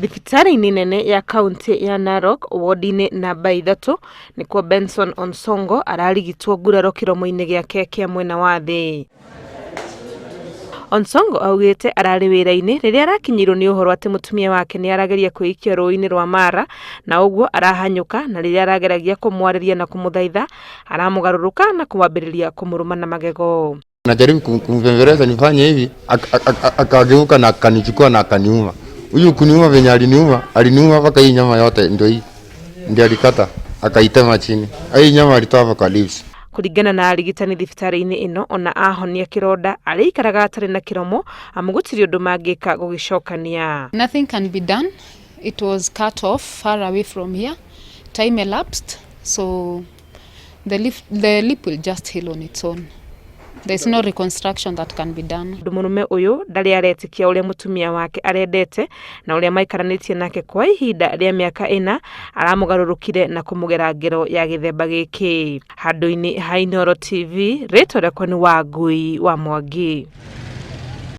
Thibitari-ini nene ya kaunti ya Narok wodi-ini namba 3 nikuo Benson Onsongo ararigitwo nguraro kiromo-ini giake kia mwena wa thi. Onsongo augite arari wira-ini riria arakinyirwo ni uhoro ati mutumia wake ni arageria kuikia ruu-ini rwa Mara na uguo arahanyuka, na riria arageragia kumwariria na kumuthaitha aramugaruruka na kumwambiriria kumuruma na magego. Najaribu kumvembereza nifanye hivi, akageuka na akanichukua na akaniuma. Huyu kuniuma venye aliniuma mpaka hii nyama yote ndio alikata akaitema chini. Hii nyama alitoa kwa lips. Kuringana na arigitani thibitari-ini ino, ona ahonia kironda ariikaraga atari na kiromo gutiri undu mangiika gugicokania. Nothing can be done. It was cut off far away from here. Time elapsed, so the lip will just heal on its own. There's no reconstruction that can be done. Mundurume uyu ndari aretikia uria mutumia wake arendete na uria maikaranitie nake kwa ihinda ria miaka 4 aramugarurukire na kumugera ngero ya githemba giki. Handu-ini ha Inooro TV, ritwa riakwa ni Wangui wa Mwangi.